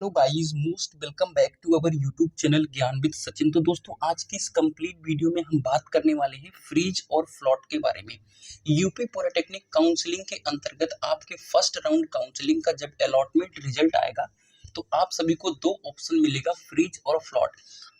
Hello guys, most welcome back to our YouTube channel Gyan with Sachin. तो दोस्तों, आज की इस कंप्लीट वीडियो में हम बात करने वाले हैं फ्रीज और फ्लॉट के बारे में। यूपी पॉलिटेक्निक काउंसलिंग के अंतर्गत आपके फर्स्ट राउंड काउंसलिंग का जब अलॉटमेंट रिजल्ट आएगा तो आप सभी को दो ऑप्शन मिलेगा, फ्रीज और फ्लॉट।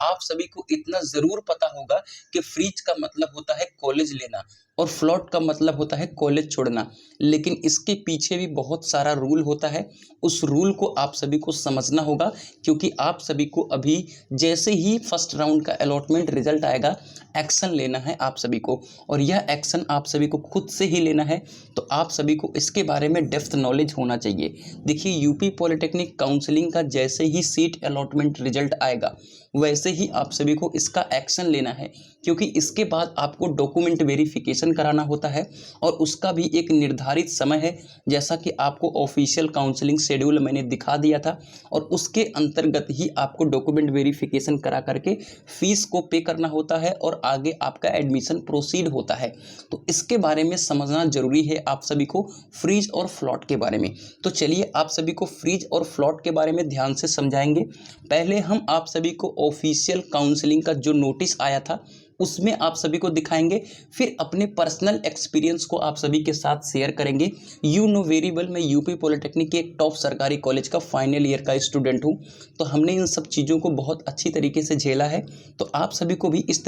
आप सभी को इतना जरूर पता होगा कि फ्रीज का मतलब होता है कॉलेज लेना और फ्लॉट का मतलब होता है कॉलेज छोड़ना, लेकिन इसके पीछे भी बहुत सारा रूल होता है। उस रूल को आप सभी को समझना होगा, क्योंकि आप सभी को अभी जैसे ही फर्स्ट राउंड का अलॉटमेंट रिजल्ट आएगा, एक्शन लेना है आप सभी को, और यह एक्शन आप सभी को खुद से ही लेना है। तो आप सभी को इसके बारे में डेप्थ नॉलेज होना चाहिए। देखिए, यूपी पॉलिटेक्निक काउंसलिंग का जैसे ही सीट अलॉटमेंट रिजल्ट आएगा वैसे ही आप सभी को इसका एक्शन लेना है, क्योंकि इसके बाद आपको डॉक्यूमेंट वेरिफिकेशन कराना होता है और उसका भी एक निर्धारित समय है, जैसा कि आपको ऑफिशियल काउंसलिंग शेड्यूल मैंने दिखा दिया था। और उसके अंतर्गत ही आपको डॉक्यूमेंट वेरिफिकेशन करा करके फीस को पे करना होता है और आगे आपका एडमिशन प्रोसीड होता है। तो इसके बारे में समझना जरूरी है आप सभी को, फ्रीज और फ्लॉट के बारे में। तो चलिए आप सभी को फ्रीज और फ्लॉट के बारे में ध्यान से समझाएंगे। पहले हम आप सभी को ऑफिशियल काउंसलिंग का जो नोटिस आया था उसमें आप सभी को दिखाएंगे, फिर अपने पर्सनल एक्सपीरियंस को आप सभी के साथ शेयर करेंगे। यू नो वेरी वेल, मैं यूपी पॉलिटेक्निक के एक टॉप सरकारी कॉलेज का फाइनल ईयर का स्टूडेंट हूं, तो हमने इन सब चीज़ों को बहुत अच्छी तरीके से झेला है। तो आप सभी को भी इस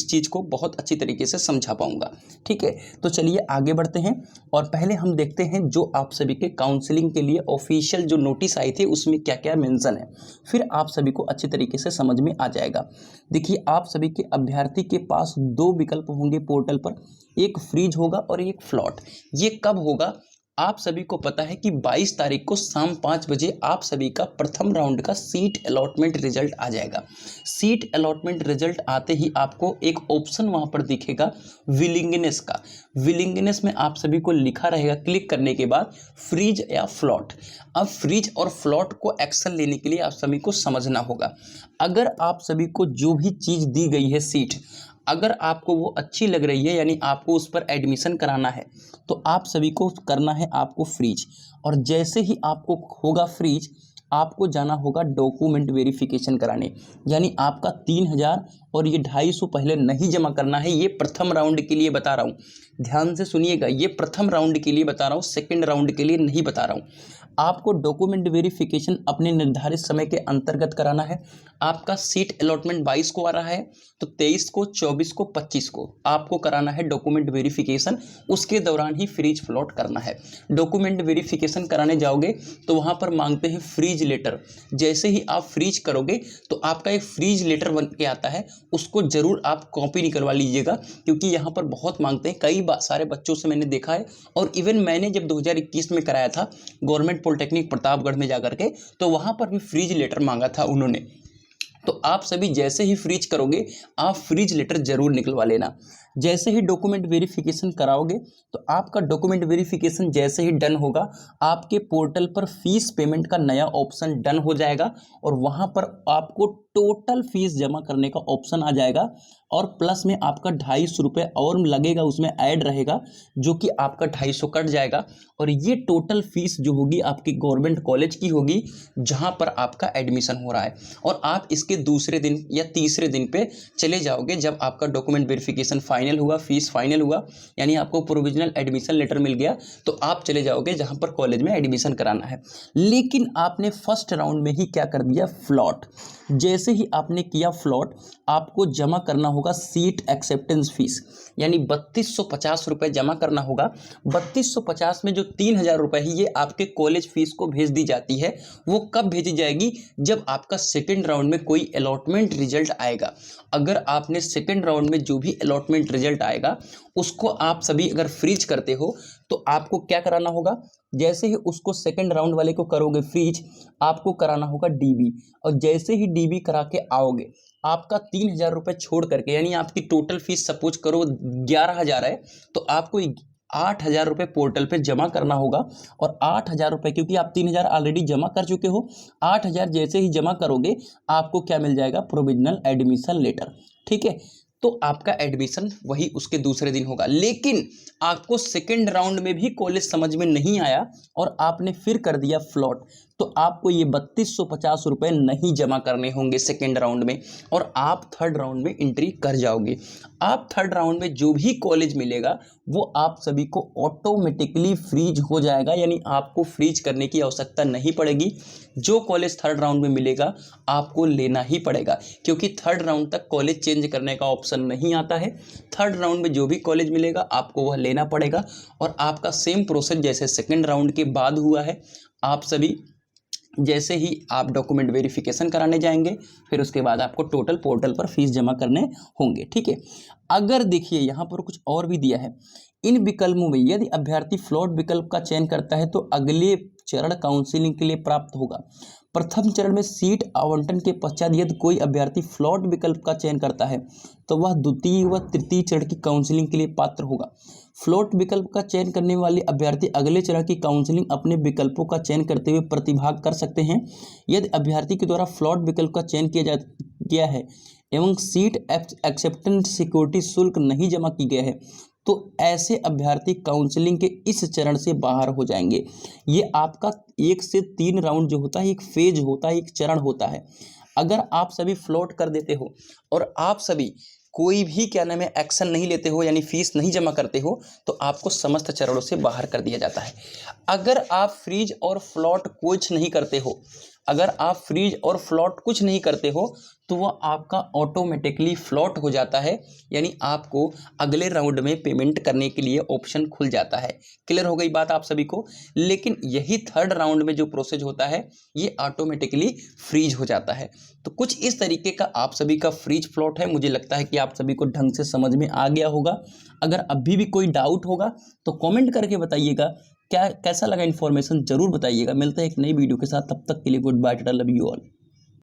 चीज़ को बहुत अच्छी तरीके से समझा पाऊंगा। ठीक है, तो चलिए आगे बढ़ते हैं और पहले हम देखते हैं जो आप सभी के काउंसलिंग के लिए ऑफिशियल जो नोटिस आए थे उसमें क्या क्या मेंशन है, फिर आप सभी को अच्छी तरीके से समझ में आ जाएगा। देखिए, आप सभी के अभ्यर्थी के पास दो विकल्प होंगे पोर्टल पर, एक फ्रीज होगा और एक फ्लॉट। ये कब होगा? आप सभी को पता है कि 22 तारीख को शाम 5 बजे आप सभी का प्रथम राउंड का सीट अलॉटमेंट रिजल्ट आ जाएगा। सीट अलॉटमेंट रिजल्ट आते ही आपको एक ऑप्शन वहां पर दिखेगा विलिंगनेस का। विलिंगनेस में आप सभी को लिखा रहेगा क्लिक करने के बाद फ्रीज या फ्लॉट। अब फ्रीज और फ्लॉट को एक्शन लेने के लिए आप सभी को समझना होगा। अगर आप सभी को जो भी चीज़ दी गई है सीट, अगर आपको वो अच्छी लग रही है, यानी आपको उस पर एडमिशन कराना है, तो आप सभी को करना है आपको फ्रीज। और जैसे ही आपको होगा फ्रीज, आपको जाना होगा डॉक्यूमेंट वेरिफिकेशन कराने, यानी आपका 3,000 और ये 250 पहले नहीं जमा करना है। ये प्रथम राउंड के लिए बता रहा हूँ, ध्यान से सुनिएगा, ये प्रथम राउंड के लिए बता रहा हूँ, सेकेंड राउंड के लिए नहीं बता रहा हूँ। आपको डॉक्यूमेंट वेरिफिकेशन अपने निर्धारित समय के अंतर्गत कराना है। आपका सीट अलॉटमेंट 22 को आ रहा है, तो 23 को, 24 को, 25 को आपको कराना है डॉक्यूमेंट वेरिफिकेशन। उसके दौरान ही फ्रीज फ्लॉट करना है। डॉक्यूमेंट वेरिफिकेशन कराने जाओगे तो वहाँ पर मांगते हैं फ्रीज लेटर। जैसे ही आप फ्रीज करोगे तो आपका एक फ्रीज लेटर बन के आता है, उसको जरूर आप कॉपी निकलवा लीजिएगा, क्योंकि यहाँ पर बहुत मांगते हैं। कई सारे बच्चों से मैंने देखा है, और इवन मैंने जब 2021 में कराया था गवर्नमेंट पॉलिटेक्निक प्रतापगढ़ में जाकर के, तो वहाँ पर भी फ्रीज लेटर मांगा था उन्होंने। तो आप सभी जैसे ही फ्रीज करोगे, आप फ्रीज लेटर जरूर निकलवा लेना। जैसे ही डॉक्यूमेंट वेरिफिकेशन कराओगे तो आपका डॉक्यूमेंट वेरिफिकेशन जैसे ही डन होगा, आपके पोर्टल पर फीस पेमेंट का नया ऑप्शन डन हो जाएगा और वहां पर आपको टोटल फीस जमा करने का ऑप्शन आ जाएगा, और प्लस में आपका 250 रुपये और लगेगा, उसमें ऐड रहेगा, जो कि आपका 250 कट जाएगा। और ये टोटल फीस जो होगी आपकी गवर्नमेंट कॉलेज की होगी जहां पर आपका एडमिशन हो रहा है। और आप इसके दूसरे दिन या तीसरे दिन पे चले जाओगे, जब आपका डॉक्यूमेंट वेरिफिकेशन फाइनल हुआ, फीस फाइनल हुआ, यानी आपको प्रोविजनल एडमिशन लेटर मिल गया, तो आप चले जाओगे जहां पर कॉलेज में एडमिशन कराना है। लेकिन आपने फर्स्ट राउंड में ही क्या कर दिया, फ्लॉट। जैसे ही आपने किया फ्लॉट, आपको जमा करना होगा सीट एक्सेप्टेंस फीस, यानी 3250 रुपये जमा करना होगा। 3250 में जो 3,000 रुपये है, ये आपके कॉलेज फीस को भेज दी जाती है। वो कब भेजी जाएगी? जब आपका सेकेंड राउंड में कोई अलॉटमेंट रिजल्ट आएगा। अगर आपने सेकेंड राउंड में जो भी अलॉटमेंट रिजल्ट आएगा उसको आप सभी अगर फ्रीज करते हो, तो आपको क्या कराना होगा? जैसे ही उसको सेकेंड राउंड वाले को करोगे फ्रीज, आपको कराना होगा डीबी। और जैसे ही डीबी करा के आओगे, आपका 3,000 रुपये छोड़ करके, यानी आपकी टोटल फीस सपोज करो 11,000 है, तो आपको 8,000 रुपये पोर्टल पे जमा करना होगा। और 8,000 रुपये, क्योंकि आप 3,000 ऑलरेडी जमा कर चुके हो, 8,000 जैसे ही जमा करोगे आपको क्या मिल जाएगा? Provisional admission letter. ठीक है, तो आपका एडमिशन वही उसके दूसरे दिन होगा। लेकिन आपको सेकेंड राउंड में भी कॉलेज समझ में नहीं आया और आपने फिर कर दिया फ्लॉट, तो आपको ये 3250 रुपये नहीं जमा करने होंगे सेकेंड राउंड में, और आप थर्ड राउंड में एंट्री कर जाओगे। आप थर्ड राउंड में जो भी कॉलेज मिलेगा वो आप सभी को ऑटोमेटिकली फ्रीज हो जाएगा, यानी आपको फ्रीज करने की आवश्यकता नहीं पड़ेगी। जो कॉलेज थर्ड राउंड में मिलेगा आपको लेना ही पड़ेगा, क्योंकि थर्ड राउंड तक कॉलेज चेंज करने का ऑप्शन नहीं आता है। थर्ड राउंड में जो भी कॉलेज मिलेगा आपको वह लेना पड़ेगा, और आपका सेम प्रोसेस जैसे सेकेंड राउंड के बाद हुआ है। आप सभी जैसे ही आप डॉक्यूमेंट वेरिफिकेशन कराने जाएंगे, फिर उसके बाद आपको टोटल पोर्टल पर फीस जमा करने होंगे, ठीक है। अगर देखिए यहाँ पर कुछ और भी दिया है, इन विकल्पों में यदि अभ्यर्थी फ्लॉट विकल्प का चयन करता है तो अगले चरण काउंसिलिंग के लिए प्राप्त होगा। प्रथम चरण में सीट आवंटन के पश्चात यदि कोई अभ्यर्थी फ्लॉट विकल्प का चयन करता है तो वह द्वितीय व तृतीय चरण की काउंसिलिंग के लिए पात्र होगा। फ्लॉट विकल्प का चयन करने वाले अभ्यर्थी अगले चरण की काउंसिलिंग अपने विकल्पों का चयन करते हुए प्रतिभाग कर सकते हैं। यदि अभ्यर्थी के द्वारा फ्लॉट विकल्प का चयन किया है एवं सीट एक्सेप्टेंस सिक्योरिटी शुल्क नहीं जमा की गया है तो ऐसे अभ्यर्थी काउंसलिंग के इस चरण से बाहर हो जाएंगे। ये आपका 1 से 3 राउंड जो होता है, एक फेज होता है, एक चरण होता है। अगर आप सभी फ्लॉट कर देते हो और आप सभी कोई भी क्या नाम है एक्शन नहीं लेते हो, यानी फीस नहीं जमा करते हो, तो आपको समस्त चरणों से बाहर कर दिया जाता है। अगर आप फ्रीज और फ्लॉट कुछ नहीं करते हो, अगर आप फ्रीज और फ्लॉट कुछ नहीं करते हो तो वह आपका ऑटोमेटिकली फ्लॉट हो जाता है, यानी आपको अगले राउंड में पेमेंट करने के लिए ऑप्शन खुल जाता है। क्लियर हो गई बात आप सभी को। लेकिन यही थर्ड राउंड में जो प्रोसेस होता है ये ऑटोमेटिकली फ्रीज हो जाता है। तो कुछ इस तरीके का आप सभी का फ्रीज फ्लॉट है। मुझे लगता है कि आप सभी को ढंग से समझ में आ गया होगा। अगर अभी भी कोई डाउट होगा तो कमेंट करके बताइएगा। क्या कैसा लगा इन्फॉर्मेशन जरूर बताइएगा। मिलते हैं एक नई वीडियो के साथ, तब तक के लिए goodbye, ta-ta, love you all.